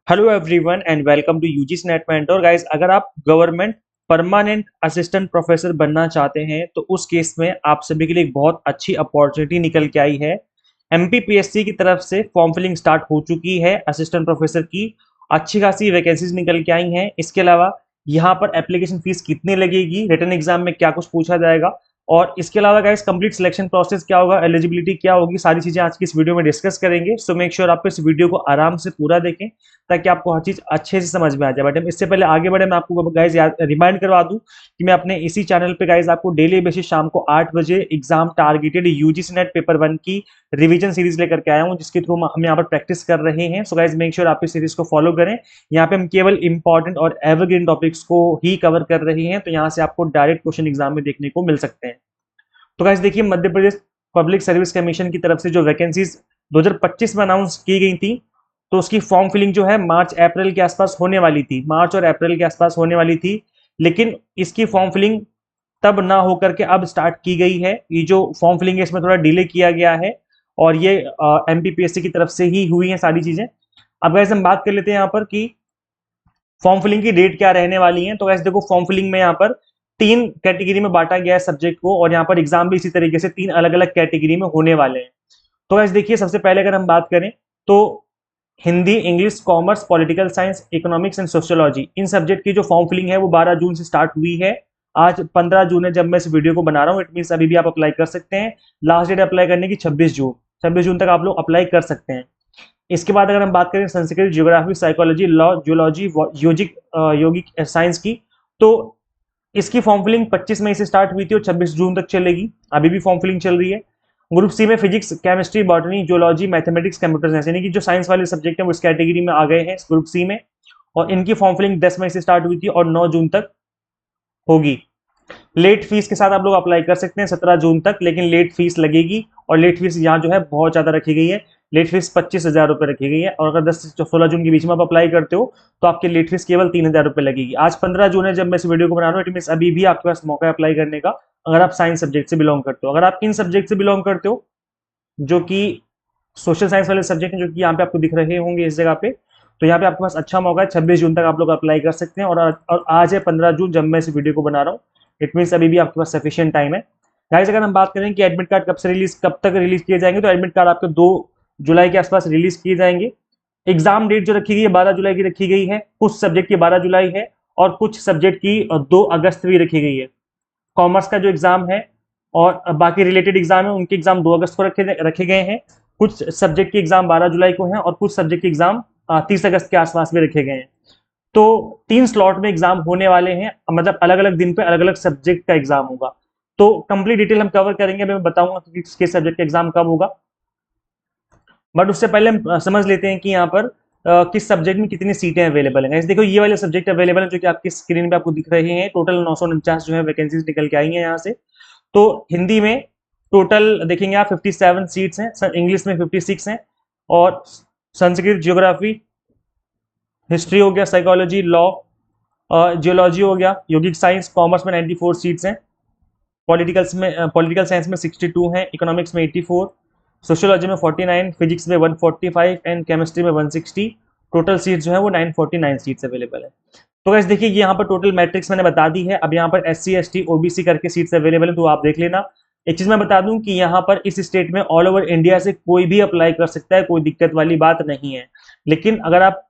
Hello everyone and welcome to UGC NET mentor guys. अगर आप government permanent assistant professor बनना चाहते हैं तो उस केस में आप सभी के लिए एक बहुत अच्छी अपॉर्चुनिटी निकल के आई है। एमपीपीएससी की तरफ से फॉर्म फिलिंग स्टार्ट हो चुकी है असिस्टेंट प्रोफेसर की। अच्छी खासी वैकेंसीज निकल के आई हैं। इसके अलावा यहाँ पर एप्लीकेशन फीस कितनी लगेगी, रिटन एग्जाम में क्या कुछ पूछा जाएगा, और इसके अलावा गाइस कंप्लीट सिलेक्शन प्रोसेस क्या होगा, एलिजिबिलिटी क्या होगी, सारी चीजें आज की इस वीडियो में डिस्कस करेंगे। सो मेक श्योर आप इस वीडियो को आराम से पूरा देखें ताकि आपको हर चीज अच्छे से समझ में आ जाए। बट हम इससे पहले आगे बढ़े, मैं आपको गाइज याद रिमाइंड करवा दूं कि मैं अपने इसी चैनल पे गाइज आपको डेली बेसिस शाम को 8 बजे exam targeted UGC net paper 1 की रिवीजन सीरीज लेकर के आया हूं, जिसके थ्रू हम यहाँ पर प्रैक्टिस कर रहे हैं। सो गाइज मेक श्योर आप इस सीरीज को फॉलो करें। यहाँ पे हम केवल इंपॉर्टेंट और एवरग्रीन टॉपिक्स को ही कवर कर रहे हैं, तो यहाँ से आपको डायरेक्ट क्वेश्चन एग्जाम में देखने को मिल सकते हैं। तो गाइस देखिए, Madhya Pradesh public service commission की तरफ से जो वैकेंसीज 2025 में अनाउंस की गई थी, तो उसकी फॉर्म फिलिंग जो है मार्च अप्रैल के आसपास होने वाली थी, मार्च और अप्रैल के आसपास होने वाली थी। लेकिन इसकी फॉर्म फिलिंग तब ना होकर के अब स्टार्ट की गई है। ये जो फॉर्म फिलिंग है इसमें थोड़ा डिले किया गया है, और ये एमपीपीएससी की तरफ से ही हुई है सारी चीजें। अब गाइस हम बात कर लेते हैं यहाँ पर कि फॉर्म फिलिंग की डेट क्या रहने वाली है। तो गाइस देखो, फॉर्म फिलिंग में यहाँ पर 3 कैटेगरी में बांटा गया है सब्जेक्ट को, और यहाँ पर एग्जाम भी इसी तरीके से 3 अलग अलग कैटेगरी में होने वाले हैं। तो गाइस देखिए, सबसे पहले अगर हम बात करें तो Hindi, English, commerce, political science, economics and sociology, in subject की जो फॉर्म फिलिंग है वो 12 जून से स्टार्ट हुई है। आज 15 जून है जब मैं इस वीडियो को बना रहा हूँ। इट मीन अभी भी आप अप्लाई कर सकते हैं। लास्ट डेट अप्लाई करने की 26 जून तक आप लोग अप्लाई कर सकते हैं। इसके बाद अगर हम बात करें Sanskrit, geography, psychology, law, zoology, योजिक यौगिक साइंस की, तो इसकी फॉर्म फिलिंग 25 मई से स्टार्ट हुई थी और 26 जून तक चलेगी। अभी भी फॉर्म फिलिंग चल रही है। ग्रुप सी में physics, chemistry, botany, zoology, mathematics, computer science, यानी कि जो साइंस वाले सब्जेक्ट हैं वो इस कैटेगरी में आ गए हैं इस ग्रुप सी में, और इनकी फॉर्म फिलिंग 10 मई से स्टार्ट हुई थी और 9 जून तक होगी। लेट फीस के साथ आप लोग अप्लाई कर सकते हैं 17 जून तक, लेकिन लेट फीस लगेगी, और लेट फीस यहाँ जो है बहुत ज्यादा रखी गई है। लेट फीस 25,000 रुपए रखी गई है, और अगर 10 से 16 जून के बीच में आप अप्लाई करते हो तो आपकी लेट फीस केवल 3,000 रुपए लगेगी। आज 15 जून है जब मैं इस वीडियो को बना रहा हूँ। इट मीन अभी भी आपके पास मौका है अप्लाई करने का, अगर आप साइंस सब्जेक्ट से बिलोंग करते हो। अगर आप इन सब्जेक्ट से बिलोंग करते हो जो कि सोशल साइंस वाले सब्जेक्ट हैं, जो कि यहाँ पे आपको दिख रहे होंगे इस जगह पे, तो यहाँ पे आपके पास अच्छा मौका है। 26 जून तक आप लोग अप्लाई कर सकते हैं, और आज है 15 जून जब मैं इस वीडियो को बना रहा हूँ। इट मीन्स अभी भी आपके पास सफिशियंट टाइम है। गाइस अगर हम बात करें कि एडमिट कार्ड कब तक रिलीज किए जाएंगे, तो एडमिट कार्ड आपके 2 जुलाई के आसपास रिलीज किए जाएंगे। एग्जाम डेट जो रखी गई है 12 जुलाई की रखी गई है। कुछ सब्जेक्ट की 12 जुलाई है, और कुछ सब्जेक्ट की 2 अगस्त भी रखी गई है। कॉमर्स का जो एग्जाम है और बाकी रिलेटेड एग्जाम है उनके एग्जाम 2 अगस्त को रखे गए हैं। कुछ सब्जेक्ट के एग्जाम 12 जुलाई को हैं, और कुछ सब्जेक्ट के एग्जाम 30 अगस्त के आसपास में रखे गए हैं। तो 3 स्लॉट में एग्जाम होने वाले हैं, मतलब अलग अलग दिन पे अलग अलग सब्जेक्ट का एग्जाम होगा। तो कंप्लीट डिटेल हम कवर करेंगे, अभी मैं बताऊंगा कि किस सब्जेक्ट का एग्जाम कब होगा। बट उससे पहले हम समझ लेते हैं कि यहाँ पर किस सब्जेक्ट में कितनी सीटें अवेलेबल हैं। देखो, ये वाले सब्जेक्ट अवेलेबल हैं जो कि आपकी स्क्रीन पे आपको दिख रहे हैं। टोटल 949 जो है वैकेंसीज निकल के आई हैं यहाँ से। तो हिंदी में टोटल देखेंगे आप 57 सीट्स हैं, इंग्लिश में 56 हैं, और संस्कृत, ज्योग्राफी, हिस्ट्री हो गया, साइकोलॉजी, लॉ, जियोलॉजी हो गया, यौगिक साइंस, कॉमर्स में 94 सीट्स हैं, पॉलिटिकल साइंस में 62 हैं, इकोनॉमिक्स में 84, सोशियोलॉजी में 49, फिजिक्स में 145 एंड केमिस्ट्री में 160। टोटल सीट्स जो है वो 949 सीट्स अवेलेबल है। तो गाइस देखिए, यहाँ पर टोटल मैट्रिक्स मैंने बता दी है। अब यहाँ पर SC ST OBC करके सीट्स अवेलेबल है, तो आप देख लेना। एक चीज मैं बता दूं कि यहाँ पर इस स्टेट में ऑल ओवर इंडिया से कोई भी अप्लाई कर सकता है, कोई दिक्कत वाली बात नहीं है। लेकिन अगर आप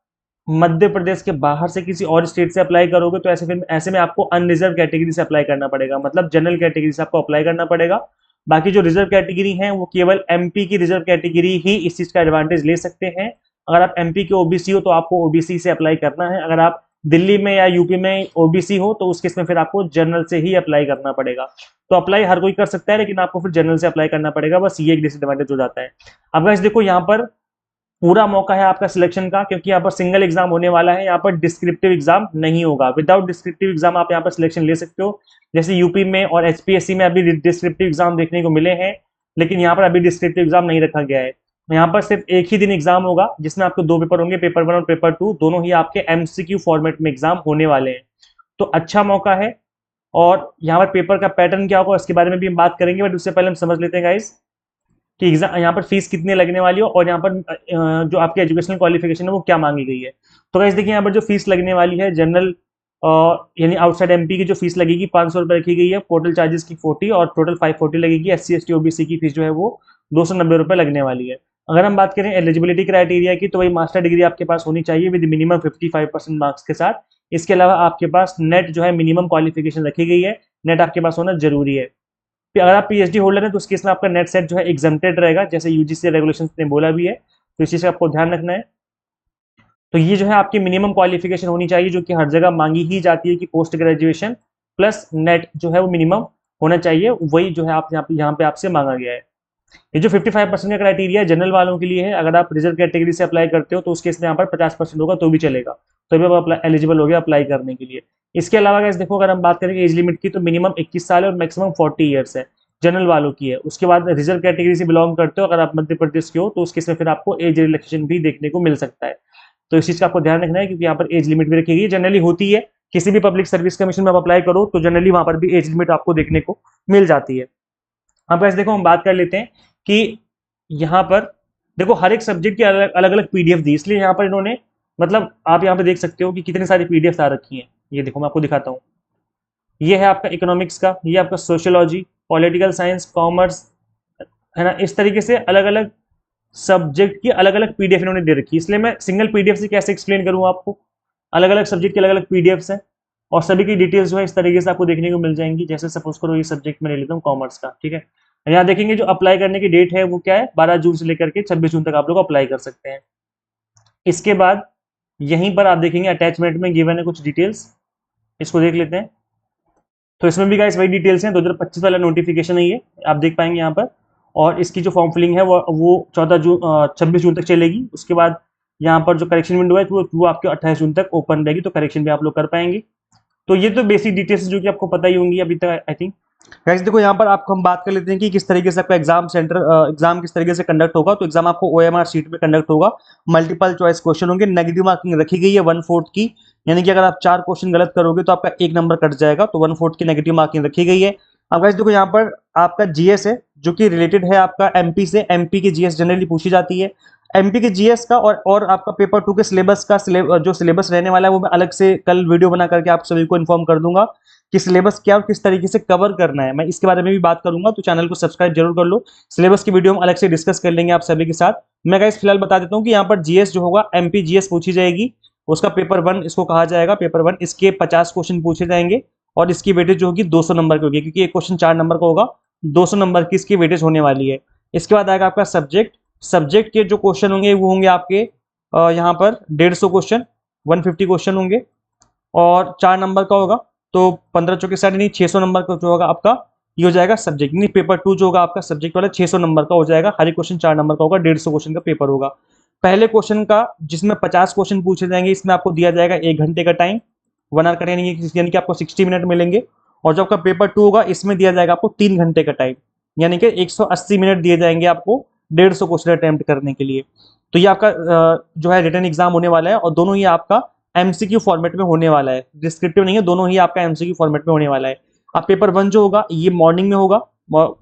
मध्य प्रदेश के बाहर से किसी और स्टेट से अप्लाई करोगे तो ऐसे में आपको अनरिजर्व कैटेगरी से अप्लाई करना पड़ेगा, मतलब जनरल कैटेगरी से आपको अप्लाई करना पड़ेगा। बाकी जो रिजर्व कैटेगरी है वो केवल MP की रिजर्व कैटेगरी ही इस चीज का एडवांटेज ले सकते हैं। अगर आप MP के OBC हो तो आपको OBC से अप्लाई करना है। अगर आप दिल्ली में या यूपी में OBC हो तो उस केस में फिर आपको जनरल से ही अप्लाई करना पड़ेगा। तो अप्लाई हर कोई कर सकता है, लेकिन आपको फिर जनरल से अप्लाई करना पड़ेगा, बस ये एक डिसएडवांटेज हो जाता है। अब गाइस देखो, यहाँ पर पूरा मौका है आपका सिलेक्शन का, क्योंकि यहाँ पर सिंगल एग्जाम होने वाला है। यहाँ पर डिस्क्रिप्टिव एग्जाम नहीं होगा। विदाउट डिस्क्रिप्टिव एग्जाम आप यहाँ पर सिलेक्शन ले सकते हो। जैसे यूपी में और HPSC में अभी डिस्क्रिप्टिव एग्जाम देखने को मिले हैं, लेकिन यहाँ पर अभी डिस्क्रिप्टिव एग्जाम नहीं रखा गया है। यहाँ पर सिर्फ एक ही दिन एग्जाम होगा, जिसमें आपको 2 पेपर होंगे, पेपर 1 और पेपर 2, दोनों ही आपके MCQ फॉर्मेट में एग्जाम होने वाले हैं। तो अच्छा मौका है। और यहाँ पर पेपर का पैटर्न क्या होगा इसके बारे में भी हम बात करेंगे, बट उससे पहले हम समझ लेते हैं गाइस कि एग्जाम यहाँ पर फीस कितनी लगने वाली है और यहाँ पर जो आपकी एजुकेशनल क्वालिफिकेशन है वो क्या मांगी गई है। तो गाइस देखिए यहाँ पर जो फीस लगने वाली है जनरल यानी आउटसाइड एमपी की जो फीस लगेगी 500 रुपये रखी गई है, पोर्टल चार्जेस की 40 और टोटल 540 लगेगी। SC ST OBC की फीस जो है वो 290 रुपये लगने वाली है। अगर हम बात करें एलिजिबिलिटी क्राइटेरिया की, तो वही मास्टर डिग्री आपके पास होनी चाहिए विद मिनिमम 55% मार्क्स के साथ। इसके अलावा आपके पास नेट जो है मिनिमम क्वालिफिकेशन रखी गई है, नेट आपके पास होना जरूरी है। अगर आप PhD होल्डर हैं तो उस केस में आपका नेट सेट जो है एग्जम्प्टेड रहेगा, जैसे UGC रेगुलेशन ने बोला भी है, तो इस चीज़ का आपको ध्यान रखना है। तो ये जो है आपकी मिनिमम क्वालिफिकेशन होनी चाहिए, जो कि हर जगह मांगी ही जाती है कि पोस्ट ग्रेजुएशन प्लस नेट जो है वो मिनिमम होना चाहिए, वही जो है आप यहाँ पे आपसे मांगा गया है। ये जो 55% का क्राइटेरिया जनरल वालों के लिए है, अगर आप रिजर्व कैटेगरी से अप्लाई करते हो तो उस केस में यहाँ पर 50% होगा तो भी चलेगा, तो भी आप एलिजिबल हो गया अप्लाई करने के लिए। इसके अलावा गाइस देखो, अगर हम बात करें एज लिमिट की, तो मिनिमम 21 साल है और मैक्सिमम 40 ईयर्स है, जनरल वालों की है। उसके बाद रिजर्व कैटेगरी से बिलोंग करते हो अगर आप मध्य प्रदेश के हो, तो उस केस में फिर आपको एज रिलैक्सेशन भी देखने को मिल सकता है। तो इस चीज का आपको ध्यान रखना है, क्योंकि यहाँ पर एज लिमिट भी रखी गई, जनरली होती है किसी भी पब्लिक सर्विस कमीशन में आप अप्लाई करो तो जनरली वहां पर भी एज लिमिट आपको देखने को मिल जाती है। अब गाइस देखो, हम बात कर लेते हैं कि यहाँ पर देखो हर एक सब्जेक्ट की अलग अलग PDF दी, इसलिए यहाँ पर इन्होंने मतलब आप यहाँ पे देख सकते हो कि कितनी सारी PDF आ रखी हैं। ये देखो मैं आपको दिखाता हूँ, ये है आपका इकोनॉमिक्स का, ये आपका सोशियोलॉजी, पॉलिटिकल साइंस, कॉमर्स, है ना। इस तरीके से अलग अलग सब्जेक्ट की अलग अलग PDF इन्होंने दे रखी है, इसलिए मैं सिंगल PDF से कैसे एक्सप्लेन करूँ आपको। अलग अलग सब्जेक्ट की अलग अलग PDFs हैं और सभी की डिटेल्स जो है इस तरीके से आपको देखने को मिल जाएंगी। जैसे सपोज करो ये सब्जेक्ट में ले लेता हूँ कॉमर्स का, ठीक है। यहाँ देखेंगे जो अप्लाई करने की डेट है वो क्या है, 12 जून से लेकर के 26 जून तक आप लोग अप्लाई कर सकते हैं। इसके बाद यहीं पर आप देखेंगे अटैचमेंट में गिवन है कुछ डिटेल्स, इसको देख लेते हैं। तो इसमें भी गाइस वही डिटेल्स हैं, 2025 वाला नोटिफिकेशन है ये, आप देख पाएंगे यहाँ पर। और इसकी जो फॉर्म फिलिंग है वो 26 जून तक चलेगी। उसके बाद यहाँ पर जो करेक्शन विंडो है वो आपके 28 जून तक ओपन रहेगी, तो करेक्शन भी आप लोग कर पाएंगे। तो ये तो बेसिक डिटेल्स जो कि आपको पता ही होंगी अभी तक आई थिंक। गाइस देखो यहाँ पर आपको हम बात कर लेते हैं कि किस तरीके से आपका एग्जाम सेंटर एग्जाम किस तरीके से कंडक्ट होगा। तो एग्जाम आपको OMR शीट में कंडक्ट होगा, मल्टीपल चॉइस क्वेश्चन होंगे, नेगेटिव मार्किंग रखी गई है 1/4 की, यानी कि अगर आप 4 क्वेश्चन गलत करोगे तो आपका 1 नंबर कट जाएगा, तो 1/4 की नेगेटिव मार्किंग रखी गई है। अब गाइस देखो यहाँ पर आपका GS है जो कि रिलेटेड है आपका MP से, MP की GS जनरली पूछी जाती है। MP के GS का और आपका पेपर 2 के सिलेबस का जो सिलेबस रहने वाला है वो मैं अलग से कल वीडियो बना करके आप सभी को इन्फॉर्म कर दूंगा कि सिलेबस क्या और किस तरीके से कवर करना है, मैं इसके बारे में भी बात करूंगा, तो चैनल को सब्सक्राइब जरूर कर लो। सिलेबस की वीडियो हम अलग से डिस्कस कर लेंगे आप सभी के साथ। मैं गाइस फिलहाल बता देता हूँ कि यहाँ पर GS जो होगा MP GS पूछी जाएगी, उसका पेपर 1 इसको कहा जाएगा, पेपर 1 इसके 50 क्वेश्चन पूछे जाएंगे और इसकी वेटेज जो होगी 200 नंबर की होगी, क्योंकि एक क्वेश्चन 4 नंबर का होगा, 200 नंबर की इसकी वेटेज होने वाली है। इसके बाद आएगा आपका सब्जेक्ट के जो क्वेश्चन होंगे वो होंगे आपके यहाँ पर 150 क्वेश्चन, 150 क्वेश्चन होंगे और 4 नंबर का होगा, तो 15 चौके 60 नहीं 600 नंबर का जो होगा आपका ये हो जाएगा सब्जेक्ट, नहीं पेपर 2 जो होगा आपका सब्जेक्ट वाला 600 नंबर का हो जाएगा। हर एक क्वेश्चन 4 नंबर का होगा, 150 क्वेश्चन का पेपर होगा। पहले क्वेश्चन का जिसमें 50 क्वेश्चन पूछे जाएंगे, इसमें आपको दिया जाएगा 1 घंटे का टाइम, 1 आवर का, यानी कि आपको 60 मिनट मिलेंगे। और जो आपका पेपर 2 होगा इसमें दिया जाएगा आपको 3 घंटे का टाइम, यानी कि 180 मिनट दिए जाएंगे आपको 150 क्वेश्चन अटेम्प्ट करने के लिए। तो ये आपका जो है रिटन एग्जाम होने वाला है और दोनों ही आपका MCQ फॉर्मेट में होने वाला है, डिस्क्रिप्टिव नहीं है, दोनों ही आपका MCQ फॉर्मेट में होने वाला है। अब पेपर 1 जो होगा ये मॉर्निंग में होगा,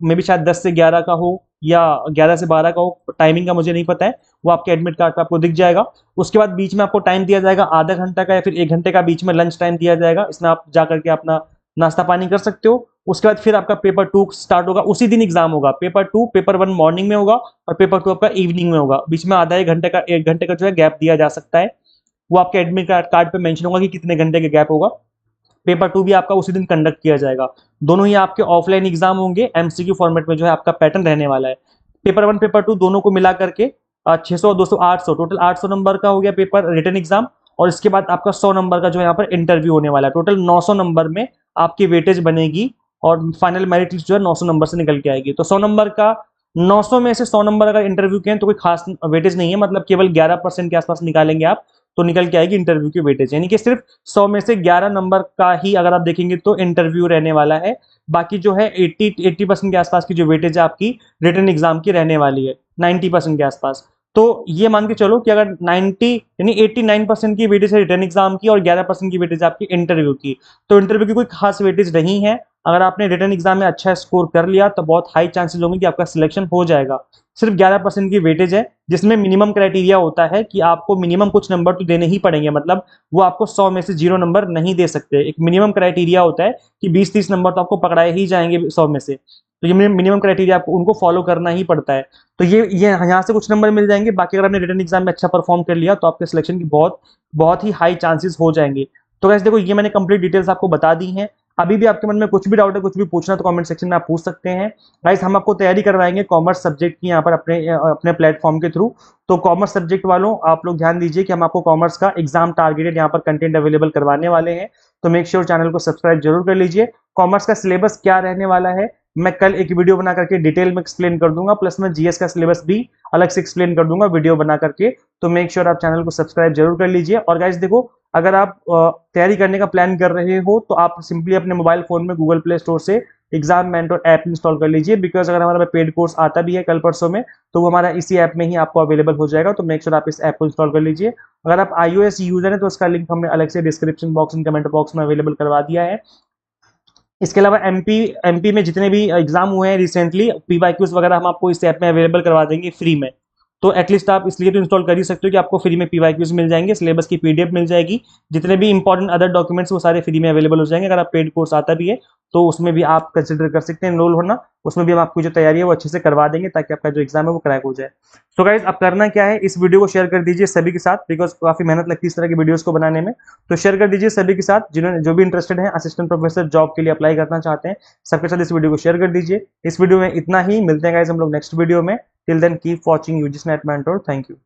मे भी शायद 10 से 11 का हो या 11 से 12 का हो, टाइमिंग का मुझे नहीं पता है, वो आपके एडमिट कार्ड पे आपको दिख जाएगा। उसके बाद बीच में आपको टाइम दिया जाएगा आधा घंटा का या फिर 1 घंटे का, बीच में लंच टाइम दिया जाएगा, इसमें आप जा करके अपना नाश्ता पानी कर सकते हो। उसके बाद फिर आपका पेपर 2 स्टार्ट होगा, उसी दिन एग्जाम होगा। पेपर 2 पेपर 1 मॉर्निंग में होगा और पेपर 2 आपका इवनिंग में होगा, बीच में आधा 1 घंटे का जो है गैप दिया जा सकता है, वो आपके एडमिट कार्ड पे मेंशन होगा कि कितने घंटे का गैप होगा। पेपर 2 भी आपका उसी दिन कंडक्ट किया जाएगा। दोनों ही आपके ऑफलाइन एग्जाम होंगे, MCQ फॉर्मेट में जो है आपका पैटर्न रहने वाला है। पेपर 1 पेपर 2 दोनों को मिला करके 600 200 800 टोटल 800 नंबर का हो गया पेपर रिटन एग्जाम। और इसके बाद आपका 100 नंबर का जो है यहाँ पर इंटरव्यू होने वाला है। टोटल 900 नंबर में आपकी वेटेज बनेगी और फाइनल मेरिट लिस्ट जो है 900 नंबर से निकल के आएगी। तो 100 नंबर का 900 में से 100 नंबर अगर इंटरव्यू के हैं तो कोई खास वेटेज नहीं है, मतलब केवल 11% के आसपास निकालेंगे आप तो निकल के आएगी इंटरव्यू की वेटेज, यानी कि सिर्फ 100 में से 11 नंबर का ही अगर आप देखेंगे तो इंटरव्यू रहने वाला है। बाकी जो है 80% के आसपास की जो वेटेज है आपकी रिटन एग्जाम की रहने वाली है, 90% के आसपास। तो ये मान के चलो कि अगर 90 यानी 89% की वेटेज है रिटन एग्जाम की और 11% की वेटेज आपकी इंटरव्यू की, तो इंटरव्यू की कोई खास वेटेज नहीं है। अगर आपने रिटन एग्जाम में अच्छा स्कोर कर लिया तो बहुत हाई चांसेस होंगे कि आपका सिलेक्शन हो जाएगा। सिर्फ 11% की वेटेज है, जिसमें मिनिमम क्राइटेरिया होता है कि आपको मिनिमम कुछ नंबर तो देने ही पड़ेंगे, मतलब वो आपको 100 में से 0 नंबर नहीं दे सकते। एक मिनिमम क्राइटेरिया होता है कि 20-30 नंबर तो आपको पकड़ाए ही जाएंगे 100 में से, तो ये मिनिमम क्राइटेरिया आपको उनको फॉलो करना ही पड़ता है। तो ये यहाँ से कुछ नंबर मिल जाएंगे, बाकी अगर आपने रिटन एग्जाम में अच्छा परफॉर्म कर लिया तो आपके सिलेक्शन की बहुत बहुत ही हाई चांसेस हो जाएंगे। तो गाइस देखो, ये मैंने कंप्लीट डिटेल्स आपको बता दी हैं। अभी भी आपके मन में कुछ भी डाउट है, कुछ भी पूछना, तो कमेंट सेक्शन में आप पूछ सकते हैं। गाइस हम आपको तैयारी करवाएंगे कॉमर्स सब्जेक्ट की यहाँ पर अपने अपने प्लेटफॉर्म के थ्रू। तो कॉमर्स सब्जेक्ट वालों, आप लोग ध्यान दीजिए कि हम आपको कॉमर्स का एग्जाम टारगेटेड यहाँ पर कंटेंट अवेलेबल करवाने वाले हैं। तो मेक श्योर चैनल को सब्सक्राइब जरूर कर लीजिए। कॉमर्स का सिलेबस क्या रहने वाला है मैं कल एक वीडियो बना करके डिटेल में एक्सप्लेन कर दूंगा, प्लस मैं जीएस का सिलेबस भी अलग से एक्सप्लेन कर दूंगा वीडियो बना करके। तो मेक श्योर आप चैनल को सब्सक्राइब जरूर कर लीजिए। और गाइस देखो, अगर आप तैयारी करने का प्लान कर रहे हो तो आप सिंपली अपने मोबाइल फोन में गूगल प्ले स्टोर से एग्जाम मेंटर ऐप इंस्टॉल कर लीजिए, बिकॉज अगर हमारा पेड कोर्स आता भी है कल परसों में तो वो हमारा इसी ऐप में ही आपको अवेलेबल हो जाएगा। तो मेक श्योर आप इस ऐप को इंस्टॉल कर लीजिए। अगर आप iOS यूजर है तो उसका लिंक हमने अलग से description box and comment box में अवेलेबल करवा दिया है। इसके अलावा एमपी में जितने भी एग्जाम हुए हैं रिसेंटली, पीवाईक्यूज वगैरह हम आपको इस ऐप में अवेलेबल करवा देंगे फ्री में। तो एटलीस्ट आप इसलिए तो इंस्टॉल कर ही सकते हो कि आपको फ्री में पीवाईक्यूज मिल जाएंगे, सिलेबस की पीडीएफ मिल जाएगी, जितने भी इंपॉर्टेंट अदर डॉक्यूमेंट्स वो सारे फ्री में अवेलेबल हो जाएंगे। अगर आप पेड कोर्स आता भी है तो उसमें भी आप कंसिडर कर सकते हैं एनरोल होना, उसमें भी हम आपकी जो तैयारी है वो अच्छे से करवा देंगे ताकि आपका जो एग्जाम है वो क्रैक हो जाए। तो गाइज अब करना क्या है, इस वीडियो को शेयर कर दीजिए सभी के साथ, बिकॉज काफी मेहनत लगती है इस तरह की वीडियोस को बनाने में। तो शेयर कर दीजिए सभी के साथ जिन्होंने जो भी इंटरेस्टेड है असिस्टेंट प्रोफेसर जॉब के लिए अप्लाई करना चाहते हैं, सबके साथ इस वीडियो को शेयर कर दीजिए। इस वीडियो में इतना ही, मिलते हैं गाइज हम लोग नेक्स्ट वीडियो में। Till then keep watching UGC NET mentor. Thank you.